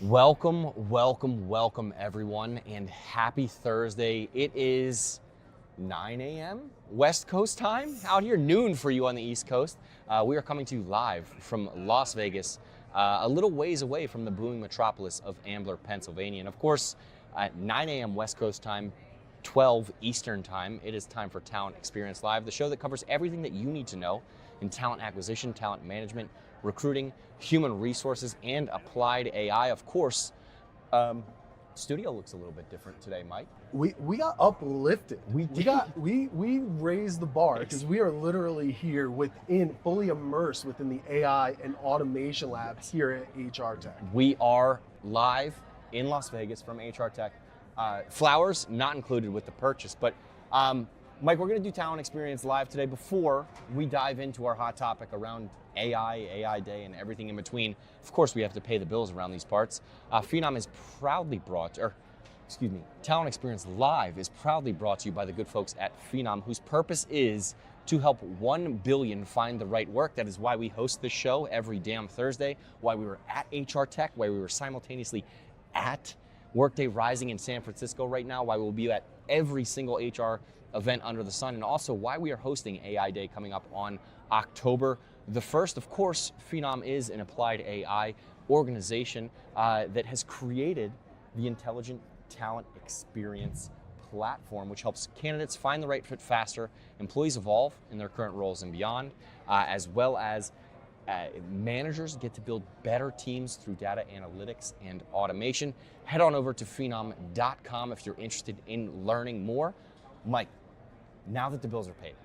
Welcome everyone, and happy Thursday. It is 9 a.m. West Coast time out here, noon for you on the East Coast. We are coming to you live from Las Vegas, a little ways away from the booming metropolis of Ambler, Pennsylvania. And of course, at 9 a.m. West Coast time, 12 Eastern time, it is time for Talent Experience Live, the show that covers everything that you need to know in talent acquisition, talent management, recruiting, human resources, and applied AI. Of course, studio looks a little bit different today, Mike. We got uplifted. We We raised the bar because we are literally here fully immersed within the AI and automation lab here at HR Tech. We are live in Las Vegas from HR Tech. Flowers not included with the purchase, but Mike, we're going to do Talent Experience Live today. Before we dive into our hot topic around AI Day, and everything in between, of course, we have to pay the bills around these parts. Phenom is proudly Talent Experience Live is proudly brought to you by the good folks at Phenom, whose purpose is to help 1 billion find the right work. That is why we host this show every damn Thursday, why we were at HR Tech, why we were simultaneously at Workday Rising in San Francisco right now, why we'll be at every single HR event under the sun, and also why we are hosting AI Day coming up on October the 1st. Of course, Phenom is an applied AI organization that has created the Intelligent Talent Experience platform, which helps candidates find the right fit faster, employees evolve in their current roles and beyond, as well as managers get to build better teams through data analytics and automation. Head on over to phenom.com if you're interested in learning more. Mike, now that the bills are paid,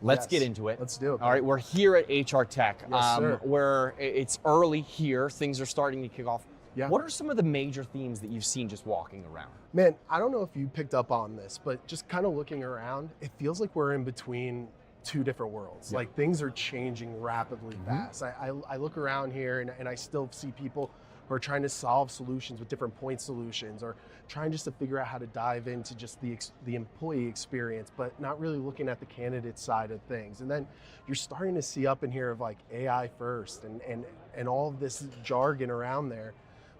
let's get into it. Let's do it. All right, we're here at HR Tech, Yes, sir. where it's early here. Things are starting to kick off. Yeah. What are some of the major themes that you've seen just walking around? Man, I don't know if you picked up on this, but just kind of looking around, it feels like we're in between two different worlds. Yeah. Like things are changing rapidly fast. I look around here and I still see people who are trying to solve solutions with different point solutions, or trying just to figure out how to dive into just the employee experience, but not really looking at the candidate side of things. And then you're starting to see up in here of like AI first and all of this jargon around there.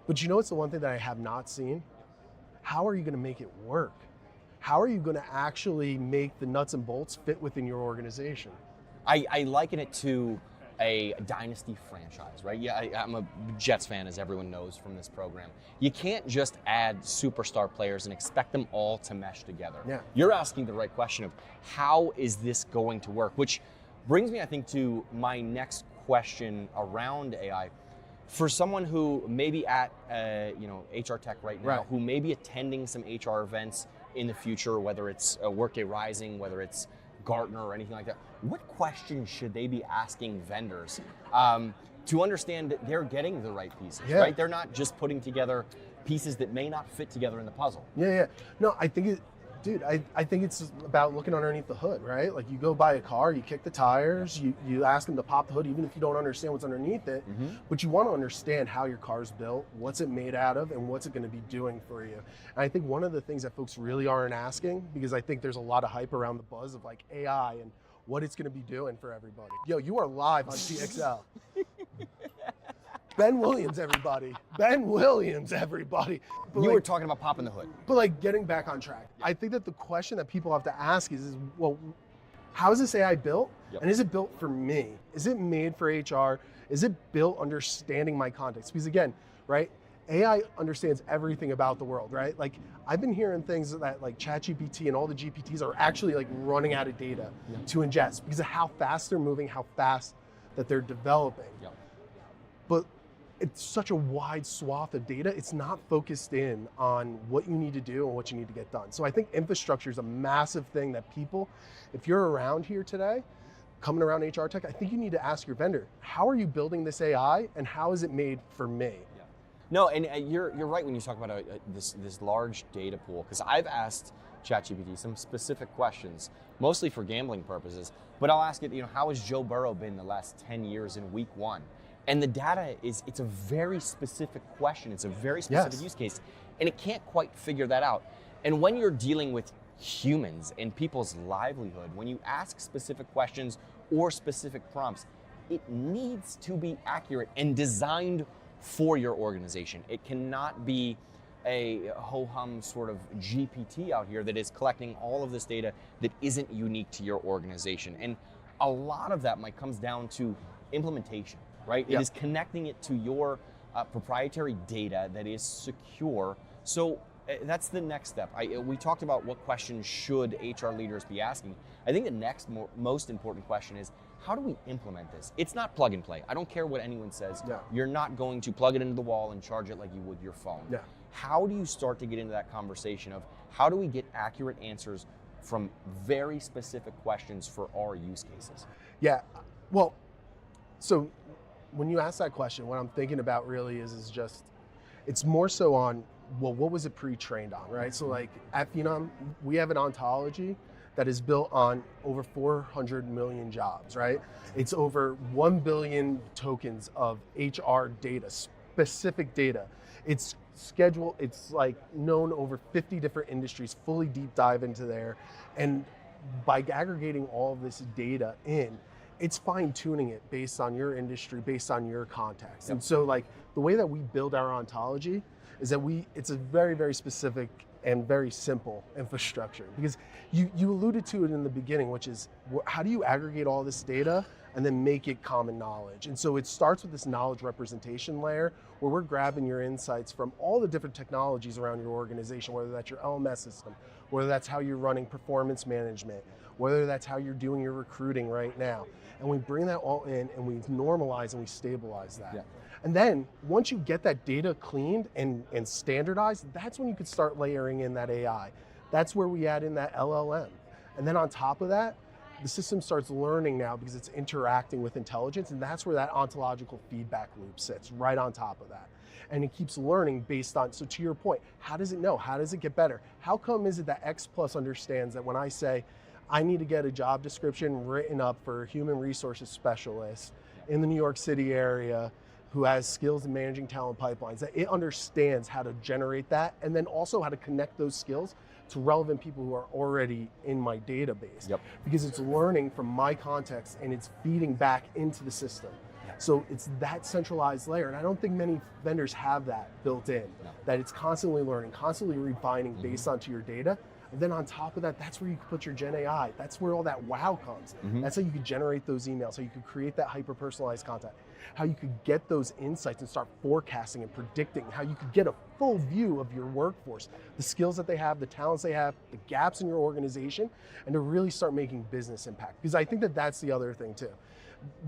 But you know what's the one thing that I have not seen? How are you gonna make it work? How are you gonna actually make the nuts and bolts fit within your organization? I liken it to a dynasty franchise, right? Yeah, I'm a Jets fan, as everyone knows from this program. You can't just add superstar players and expect them all to mesh together. Yeah. You're asking the right question of how is this going to work? Which brings me, I think, to my next question around AI. For someone who may be at HR Tech right now, Right. who may be attending some HR events in the future, whether it's Workday Rising, whether it's Gartner or anything like that, what questions should they be asking vendors to understand that they're getting the right pieces, Yeah. right? They're not just putting together pieces that may not fit together in the puzzle. Yeah. No, I think I think it's about looking underneath the hood, right? Like you go buy a car, you kick the tires, you ask them to pop the hood, even if you don't understand what's underneath it, but you want to understand how your car's built, what's it made out of, and what's it going to be doing for you. And I think one of the things that folks really aren't asking, because I think there's a lot of hype around the buzz of like AI and what it's going to be doing for everybody. Yo, you are live on TXL. Ben Williams, everybody. Ben Williams, everybody. But You like, were talking about popping the hood. but like getting back on track, I think that the question that people have to ask is well, how is this AI built? Yep. And is it built for me? Is it made for HR? Is it built understanding my context? Because again, right, AI understands everything about the world, right? Like I've been hearing things that like ChatGPT and all the GPTs are actually like running out of data to ingest because of how fast they're moving, how fast that they're developing. Yep. But it's such a wide swath of data, it's not focused in on what you need to do and what you need to get done. So I think infrastructure is a massive thing that people, if you're around here today, coming around HR Tech, I think you need to ask your vendor, how are you building this AI and how is it made for me? Yeah. No, and you're right when you talk about this large data pool, because I've asked ChatGPT some specific questions, mostly for gambling purposes, but I'll ask it, how has Joe Burrow been the last 10 years in week 1? And the data it's a very specific question. It's a very specific use case, and it can't quite figure that out. And when you're dealing with humans and people's livelihood, when you ask specific questions or specific prompts, it needs to be accurate and designed for your organization. It cannot be a ho-hum sort of GPT out here that is collecting all of this data that isn't unique to your organization. And a lot of that comes down to implementation, right? Yeah. It is connecting it to your proprietary data that is secure. So that's the next step. We talked about what questions should HR leaders be asking. I think the next most important question is, how do we implement this? It's not plug and play. I don't care what anyone says. No. You're not going to plug it into the wall and charge it like you would your phone. Yeah. How do you start to get into that conversation of how do we get accurate answers from very specific questions for our use cases? Yeah, well, so when you ask that question, what I'm thinking about really is just, it's more so on, well, what was it pre-trained on, right? So like at Phenom, we have an ontology that is built on over 400 million jobs, right? It's over 1 billion tokens of HR data, specific data. It's scheduled, it's like known over 50 different industries, fully deep dive into there. And by aggregating all of this data in, it's fine tuning it based on your industry, based on your context. Yep. And so like the way that we build our ontology is that it's a very, very specific and very simple infrastructure, because you alluded to it in the beginning, which is how do you aggregate all this data and then make it common knowledge? And so it starts with this knowledge representation layer where we're grabbing your insights from all the different technologies around your organization, whether that's your LMS system, whether that's how you're running performance management, whether that's how you're doing your recruiting right now. And we bring that all in and we normalize and we stabilize that. Yeah. And then once you get that data cleaned and standardized, that's when you could start layering in that AI. That's where we add in that LLM. And then on top of that, the system starts learning now because it's interacting with intelligence, and that's where that ontological feedback loop sits, right on top of that. And it keeps learning based on, so to your point, how does it know? How does it get better? How come is it that X Plus understands that when I say, I need to get a job description written up for a human resources specialist in the New York City area who has skills in managing talent pipelines, that it understands how to generate that and then also how to connect those skills to relevant people who are already in my database. Yep. Because it's learning from my context and it's feeding back into the system. So it's that centralized layer, and I don't think many vendors have that built in, that it's constantly learning, constantly refining based onto your data. And then on top of that, that's where you can put your Gen AI. That's where all that wow comes. That's how you could generate those emails, how you could create that hyper-personalized content, how you could get those insights and start forecasting and predicting, how you could get a full view of your workforce, the skills that they have, the talents they have, the gaps in your organization, and to really start making business impact. Because I think that that's the other thing too.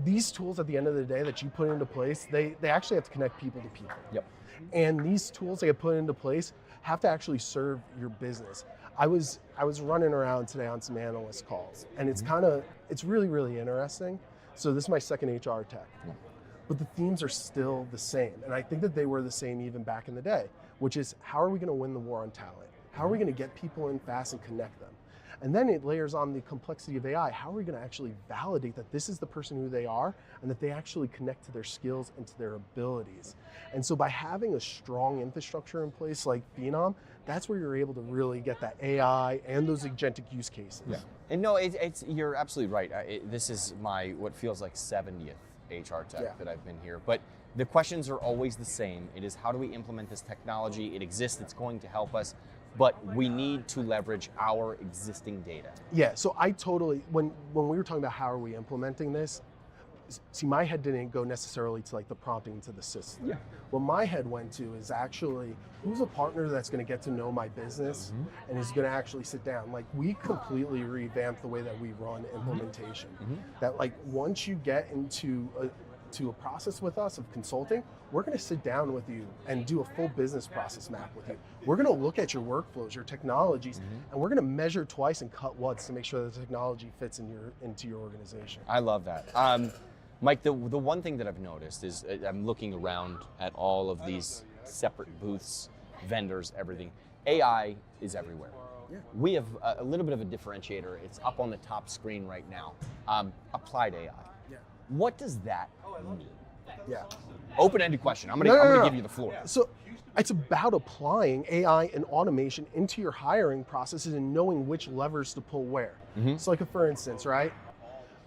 These tools at the end of the day that you put into place, they actually have to connect people to people. Yep. And these tools they get put into place have to actually serve your business. I was running around today on some analyst calls, and it's really, really interesting. So this is my second HR tech, but the themes are still the same. And I think that they were the same even back in the day, which is how are we gonna win the war on talent? How are we gonna get people in fast and connect them? And then it layers on the complexity of AI. How are we gonna actually validate that this is the person who they are and that they actually connect to their skills and to their abilities? And so by having a strong infrastructure in place like Phenom, that's where you're able to really get that AI and those agentic use cases. Yeah. And no, you're absolutely right. This is my, what feels like 70th HR tech that I've been here. But the questions are always the same. It is, how do we implement this technology? It exists, it's going to help us, but we need to leverage our existing data. Yeah, so I totally, when we were talking about how are we implementing this, see, my head didn't go necessarily to like the prompting to the system. Yeah. What my head went to is actually, who's a partner that's gonna get to know my business and is gonna actually sit down? Like, we completely revamped the way that we run implementation. That like, once you get into a process with us of consulting, we're gonna sit down with you and do a full business process map with you. We're gonna look at your workflows, your technologies, and we're gonna measure twice and cut once to make sure that the technology fits into your organization. I love that. Mike, the one thing that I've noticed is I'm looking around at all of these separate booths, vendors, everything. AI is everywhere. Yeah. We have a little bit of a differentiator. It's up on the top screen right now. Applied AI. Yeah. What does that mean? Yeah. Open-ended question. I'm gonna give you the floor. So it's about applying AI and automation into your hiring processes and knowing which levers to pull where. So like for instance, right?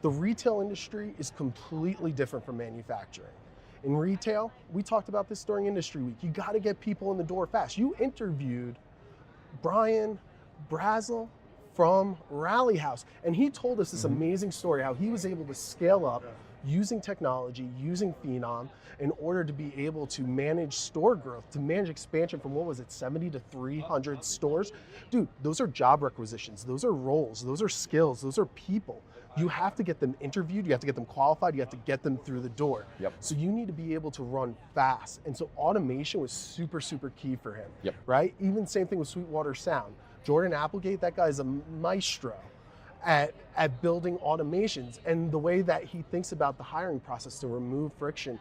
The retail industry is completely different from manufacturing. In retail, we talked about this during Industry Week. You got to get people in the door fast. You interviewed Brian Brazel from Rally House, and he told us this amazing story how he was able to scale up using technology, using Phenom, in order to be able to manage store growth, to manage expansion from, what was it, 70 to 300 stores? Dude, those are job requisitions, those are roles, those are skills, those are people. You have to get them interviewed, you have to get them qualified, you have to get them through the door. Yep. So you need to be able to run fast. And so automation was super, super key for him, right? Even same thing with Sweetwater Sound. Jordan Applegate, that guy's a maestro at building automations, and the way that he thinks about the hiring process to remove friction,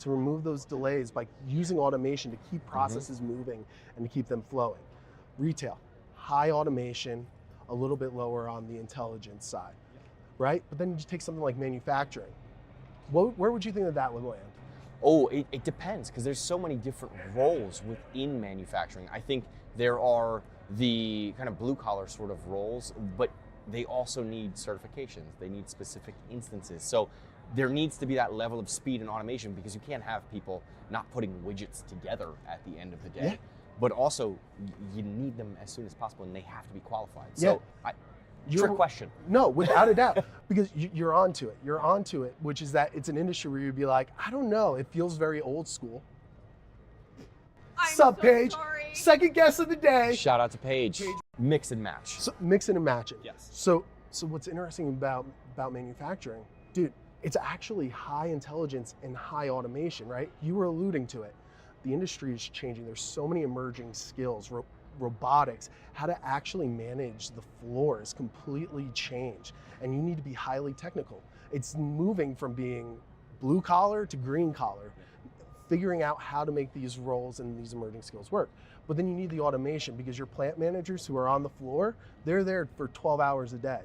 to remove those delays by using automation to keep processes moving and to keep them flowing. Retail, high automation, a little bit lower on the intelligence side, right? But then you take something like manufacturing. Where would you think that would land? Oh, it depends, because there's so many different roles within manufacturing. I think there are the kind of blue collar sort of roles, but they also need certifications. They need specific instances. So there needs to be that level of speed and automation, because you can't have people not putting widgets together at the end of the day. Yeah. But also, you need them as soon as possible, and they have to be qualified. Yeah. So, trick question. No, without a doubt, because you're onto it. You're onto it, which is that it's an industry where you'd be like, I don't know, it feels very old school. Sup, Paige? Sorry. Second guest of the day. Shout out to Paige. Mix and match. So mix it and match it. Yes. So what's interesting about manufacturing, dude, it's actually high intelligence and high automation, right? You were alluding to it. The industry is changing. There's so many emerging skills. Robotics, how to actually manage the floor is completely changed, and you need to be highly technical. It's moving from being blue collar to green collar, figuring out how to make these roles and these emerging skills work. But then you need the automation, because your plant managers who are on the floor, they're there for 12 hours a day.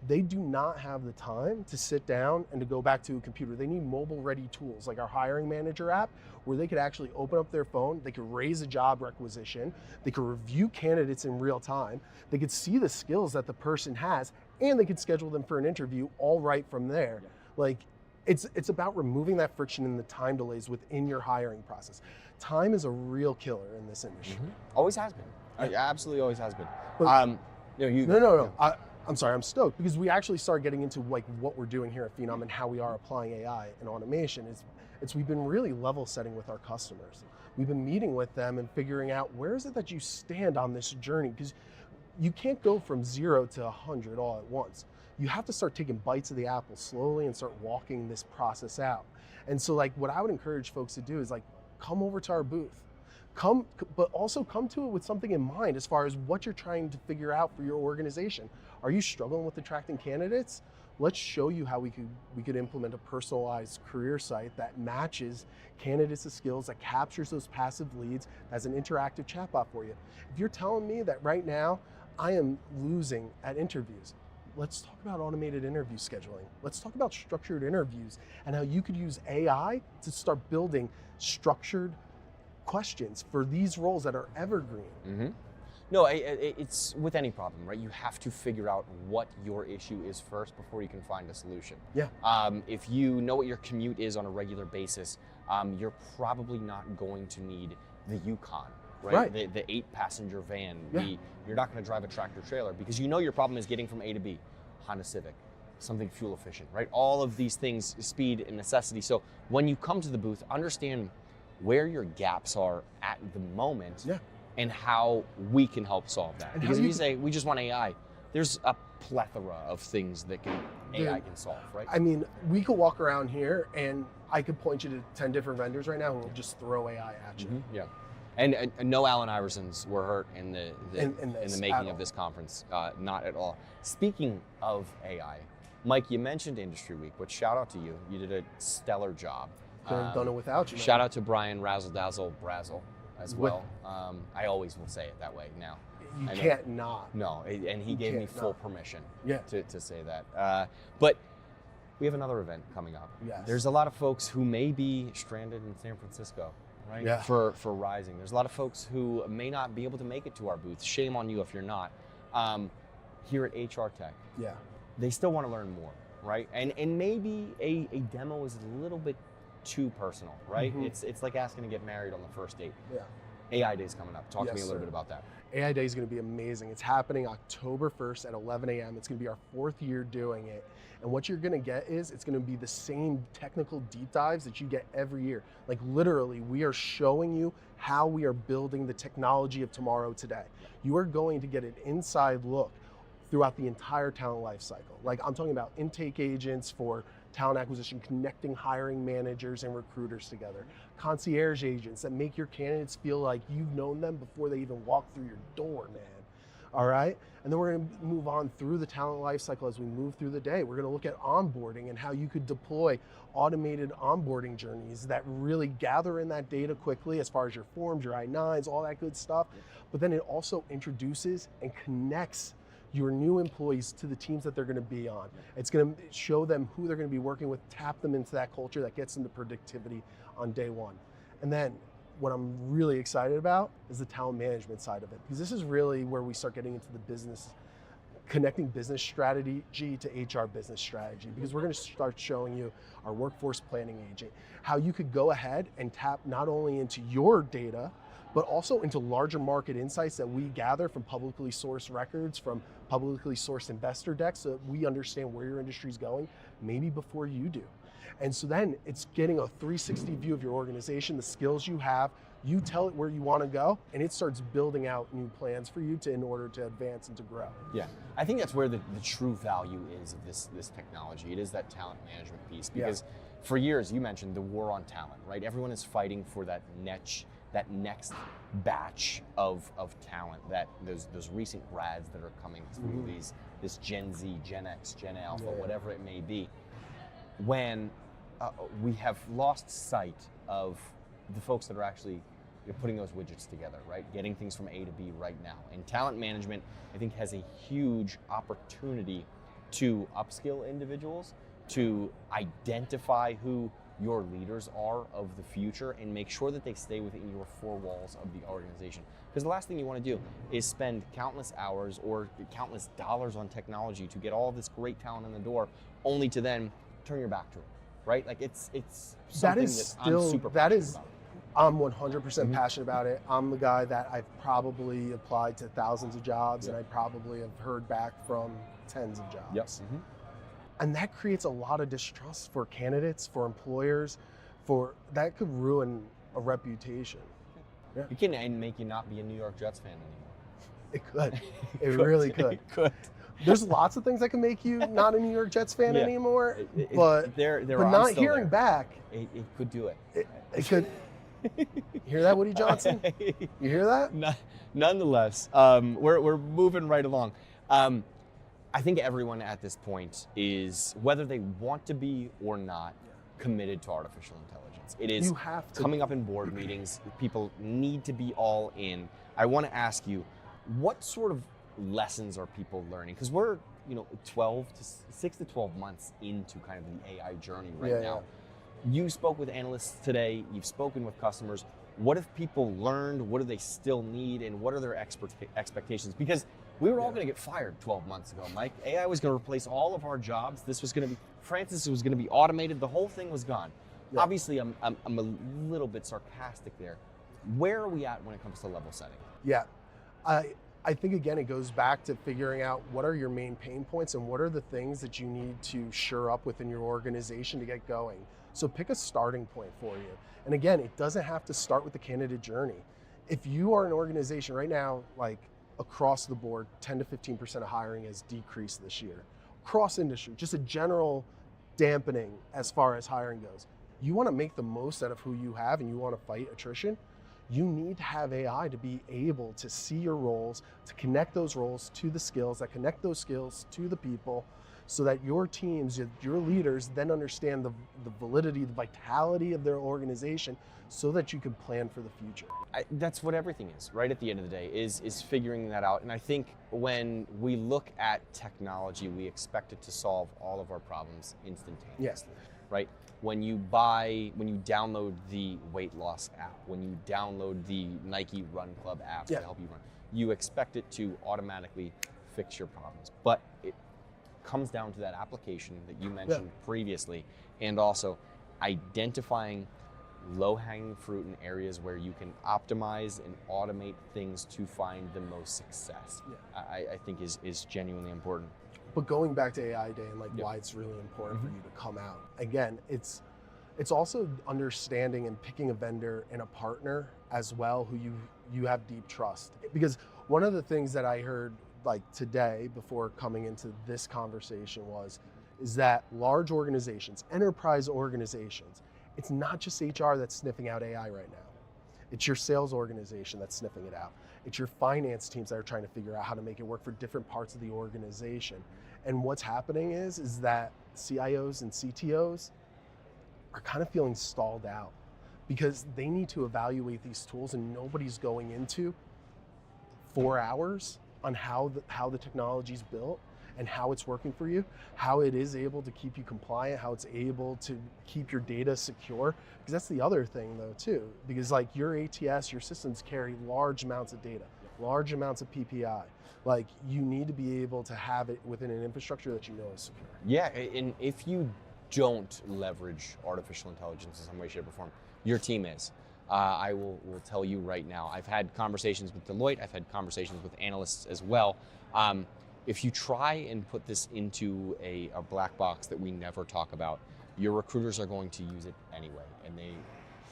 They do not have the time to sit down and to go back to a computer. They need mobile-ready tools like our hiring manager app, where they could actually open up their phone, they could raise a job requisition, they could review candidates in real time, they could see the skills that the person has, and they could schedule them for an interview all right from there. Like, it's about removing that friction and the time delays within your hiring process. Time is a real killer in this industry. Always has been. It absolutely always has been. But- No. I'm sorry, I'm stoked, because we actually start getting into like what we're doing here at Phenom and how we are applying AI and automation. It's we've been really level setting with our customers. We've been meeting with them and figuring out, where is it that you stand on this journey? Because you can't go from 0 to 100 all at once. You have to start taking bites of the apple slowly and start walking this process out. And so like what I would encourage folks to do is like, come over to our booth. But also come to it with something in mind as far as what you're trying to figure out for your organization. Are you struggling with attracting candidates? Let's show you how we could implement a personalized career site that matches candidates' skills, that captures those passive leads as an interactive chatbot for you. If you're telling me that right now I am losing at interviews, let's talk about automated interview scheduling. Let's talk about structured interviews and how you could use AI to start building structured questions for these roles that are evergreen. No, it's with any problem, right? You have to figure out what your issue is first before you can find a solution. Yeah. If you know what your commute is on a regular basis, you're probably not going to need the Yukon, right? The 8-passenger van. Yeah. You're not going to drive a tractor trailer, because you know your problem is getting from A to B. Honda Civic, something fuel efficient, right? All of these things, speed and necessity. So when you come to the booth, understand where your gaps are at the moment. Yeah. And how we can help solve that. And Because how if you you say we just want AI, there's a plethora of things that AI can solve, right? I mean, we could walk around here and I could point you to 10 different vendors right now who will just throw AI at you. Yeah. And no Allen Iversons were hurt in the this making at of all. this conference, not at all. Speaking of AI, Mike, you mentioned Industry Week, but shout out to you. You did a stellar job. Couldn't have done it without you. man. Shout out to Brian Razzle Dazzle Brazel as With- well. I always will say it that way now. You I know. can't not. No, and he You gave me can't full not. permission Yeah. to say that. But we have another event coming up. Yes. There's a lot of folks who may be stranded in San Francisco, right? Yeah. For Rising. There's a lot of folks who may not be able to make it to our booth. Shame on you if you're not. Here at HR Tech, Yeah. they still want to learn more, right? And maybe a demo is a little bit too personal, right? Mhm. It's like asking to get married on the first date. Yeah. AI Day's coming up. Talk to me Yes, a little sir. bit about that. AI Day is going to be amazing. It's happening October 1st at 11 a.m. It's going to be our 4th year doing it. And what you're going to get is it's going to be the same technical deep dives that you get every year. Like literally, we are showing you how we are building the technology of tomorrow today. You are going to get an inside look throughout the entire talent life cycle. Like I'm talking about intake agents for talent acquisition, connecting hiring managers and recruiters together, concierge agents that make your candidates feel like you've known them before they even walk through your door, man. All right. And then we're going to move on through the talent life cycle as we move through the day. We're going to look at onboarding and how you could deploy automated onboarding journeys that really gather in that data quickly as far as your forms, your I-9s, all that good stuff. But then it also introduces and connects your new employees to the teams that they're going to be on. It's going to show them who they're going to be working with, tap them into that culture that gets them to productivity on day one. And then what I'm really excited about is the talent management side of it, because this is really where we start getting into the business, connecting business strategy to HR business strategy, because we're going to start showing you our workforce planning agent, how you could go ahead and tap not only into your data, but also into larger market insights that we gather from publicly sourced records, from publicly sourced investor decks, so that we understand where your industry is going, maybe before you do. And so then it's getting a 360 view of your organization, the skills you have, you tell it where you want to go, and it starts building out new plans for you in order to advance and to grow. Yeah, I think that's where the true value is of this technology. It is that talent management piece, because for years, you mentioned the war on talent, right? Everyone is fighting for that next batch of talent, that those recent grads that are coming through, this Gen Z, Gen X, Gen Alpha, whatever it may be, when we have lost sight of the folks that are actually putting those widgets together, right? Getting things from A to B right now. And talent management, I think, has a huge opportunity to upskill individuals, to identify who your leaders are of the future, and make sure that they stay within your four walls of the organization. Because the last thing you want to do is spend countless hours or countless dollars on technology to get all of this great talent in the door, only to then turn your back to it, right? Like it's something I'm super passionate about. I'm 100% passionate about it. I'm the guy that I've probably applied to thousands of jobs, and I probably have heard back from tens of jobs. Yep. And that creates a lot of distrust for candidates, for employers, that could ruin a reputation. Yeah. It can make you not be a New York Jets fan anymore. It could. It really could. It could. There's lots of things that can make you not a New York Jets fan anymore, but but not hearing back. It could do it. It could. You hear that, Woody Johnson? You hear that? Nonetheless, we're moving right along. I think everyone at this point is, whether they want to be or not, committed to artificial intelligence. It is coming up in board meetings. People need to be all in. I want to ask you, what sort of lessons are people learning? Because we're 6 to 12 months into kind of the AI journey right now. You spoke with analysts today. You've spoken with customers. What have people learned? What do they still need? And what are their expectations? Because we were all going to get fired 12 months ago, Mike. AI was going to replace all of our jobs. This was going to be, Francis was going to be automated. The whole thing was gone. Yeah. Obviously, I'm a little bit sarcastic there. Where are we at when it comes to level setting? Yeah, I think, again, it goes back to figuring out what are your main pain points and what are the things that you need to shore up within your organization to get going. So pick a starting point for you. And again, it doesn't have to start with the candidate journey. If you are an organization right now, like across the board, 10 to 15% of hiring has decreased this year. Across industry, just a general dampening as far as hiring goes. You want to make the most out of who you have and you want to fight attrition, you need to have AI to be able to see your roles, to connect those roles to the skills, that connect those skills to the people, so that your teams, your leaders then understand the validity, the vitality of their organization, so that you can plan for the future. That's what everything is, right? At the end of the day, is figuring that out. And I think when we look at technology, we expect it to solve all of our problems instantaneously, right? When you download the weight loss app, when you download the Nike Run Club app to help you run, you expect it to automatically fix your problems. But it comes down to that application that you mentioned previously, and also identifying low-hanging fruit in areas where you can optimize and automate things to find the most success. Yeah. I think is genuinely important. But going back to AI Day and like Yep. why it's really important for you to come out. Again, it's also understanding and picking a vendor and a partner as well who you have deep trust. Because one of the things that I heard like today before coming into this conversation is that large organizations, enterprise organizations, it's not just HR that's sniffing out AI right now. It's your sales organization that's sniffing it out. It's your finance teams that are trying to figure out how to make it work for different parts of the organization. And what's happening is that CIOs and CTOs are kind of feeling stalled out because they need to evaluate these tools, and nobody's going into 4 hours on how the technology's built and how it's working for you, how it is able to keep you compliant, how it's able to keep your data secure. Because that's the other thing though too, because like your ATS, your systems carry large amounts of data, large amounts of PPI. Like you need to be able to have it within an infrastructure that you know is secure. Yeah, and if you don't leverage artificial intelligence in some way, shape, or form, your team is. I will tell you right now, I've had conversations with Deloitte, I've had conversations with analysts as well. If you try and put this into a black box that we never talk about, your recruiters are going to use it anyway. And they,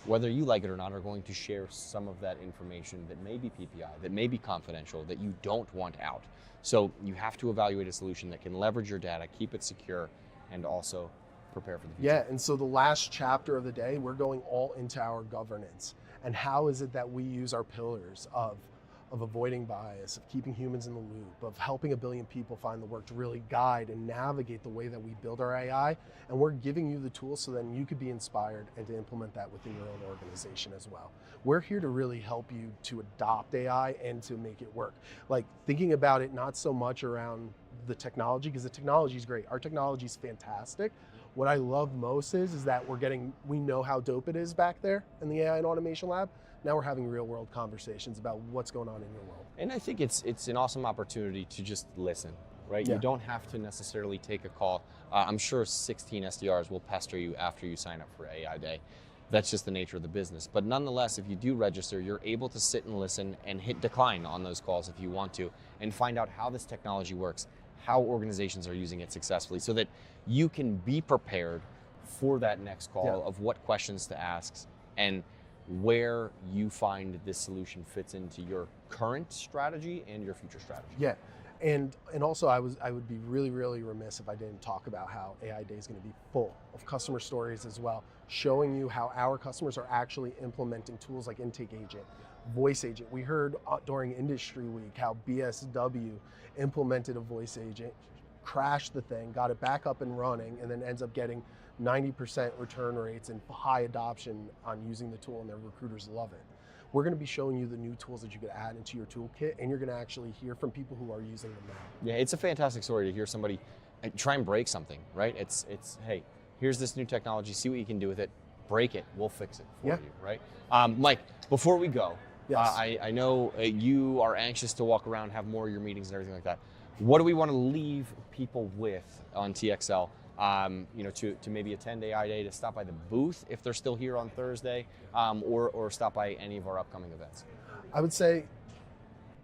whether you like it or not, are going to share some of that information that may be PPI, that may be confidential, that you don't want out. So you have to evaluate a solution that can leverage your data, keep it secure, and also prepare for the future. Yeah, and so the last chapter of the day, we're going all into our governance. And how is it that we use our pillars of avoiding bias, of keeping humans in the loop, of helping 1 billion people find the work to really guide and navigate the way that we build our AI. And we're giving you the tools so then you could be inspired and to implement that within your own organization as well. We're here to really help you to adopt AI and to make it work. Like thinking about it not so much around the technology, because the technology is great. Our technology is fantastic. What I love most is that we know how dope it is back there in the AI and automation lab. Now we're having real world conversations about what's going on in your world. And I think it's an awesome opportunity to just listen, right? Yeah. You don't have to necessarily take a call. I'm sure 16 SDRs will pester you after you sign up for AI Day. That's just the nature of the business. But nonetheless, if you do register, you're able to sit and listen and hit decline on those calls if you want to, and find out how this technology works, how organizations are using it successfully, so that you can be prepared for that next call of what questions to ask and where you find this solution fits into your current strategy and your future strategy. Yeah, and also I would be really, really remiss if I didn't talk about how AI Day is going to be full of customer stories as well, showing you how our customers are actually implementing tools like Intake Agent, Voice Agent. We heard during Industry Week how BSW implemented a voice agent, crashed the thing, got it back up and running, and then ends up getting 90% return rates and high adoption on using the tool, and their recruiters love it. We're going to be showing you the new tools that you could add into your toolkit, and you're going to actually hear from people who are using them now. Yeah, it's a fantastic story to hear somebody try and break something, right? It's hey, here's this new technology, see what you can do with it, break it, we'll fix it for you, right? Mike, before we go, Yes. I know you are anxious to walk around, have more of your meetings and everything like that. What do we want to leave people with on TXL? To maybe attend AI Day, to stop by the booth if they're still here on Thursday, or stop by any of our upcoming events? I would say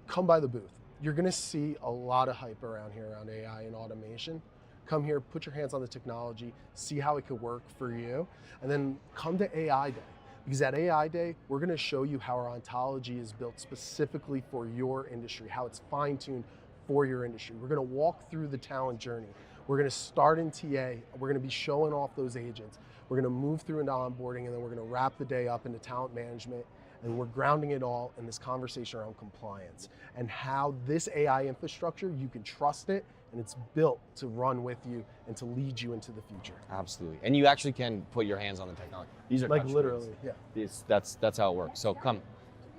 come by the booth. You're going to see a lot of hype around here around AI and automation. Come here, put your hands on the technology, see how it could work for you, and then come to AI Day. Because at AI Day, we're going to show you how our ontology is built specifically for your industry, how it's fine-tuned for your industry. We're going to walk through the talent journey. We're going to start in TA. We're going to be showing off those agents. We're going to move through into onboarding, and then we're going to wrap the day up into talent management. And we're grounding it all in this conversation around compliance and how this AI infrastructure, you can trust it, and it's built to run with you and to lead you into the future. Absolutely, and you actually can put your hands on the technology. These are Like literally, yeah. That's how it works. So come.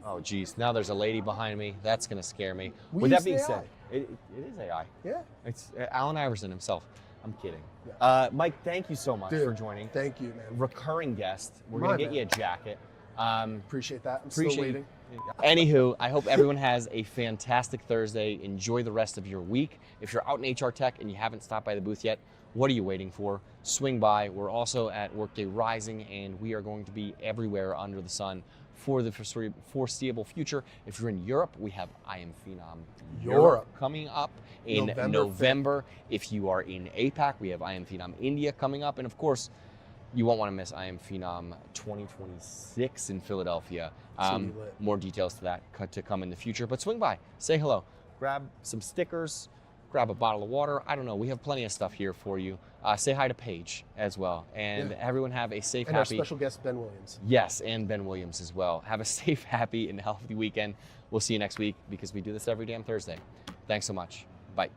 Oh geez, now there's a lady behind me. That's gonna scare me. We With that use being AI. said, it is AI. Yeah. It's Allen Iverson himself. I'm kidding. Yeah. Mike, thank you so much Dude, for joining. Thank you, man. Recurring guest. We're My gonna get man. you a jacket. Appreciate that. I'm still Appreciate waiting. Anywho, I hope everyone has a fantastic Thursday. Enjoy the rest of your week. If you're out in HR Tech and you haven't stopped by the booth yet, What are you waiting for? Swing by. We're also at Workday Rising, and we are going to be everywhere under the sun for the foreseeable future. If you're in Europe, we have I Am Phenom Europe coming up in November. If you are in APAC, we have I Am Phenom India coming up. And of course, you won't want to miss I Am Phenom 2026 in Philadelphia. More details to that to come in the future. But swing by, say hello, grab some stickers, grab a bottle of water. I don't know. We have plenty of stuff here for you. Say hi to Paige as well. And everyone have a safe, and happy... And our special guest, Ben Williams. Yes, and Ben Williams as well. Have a safe, happy, and healthy weekend. We'll see you next week because we do this every damn Thursday. Thanks so much. Bye.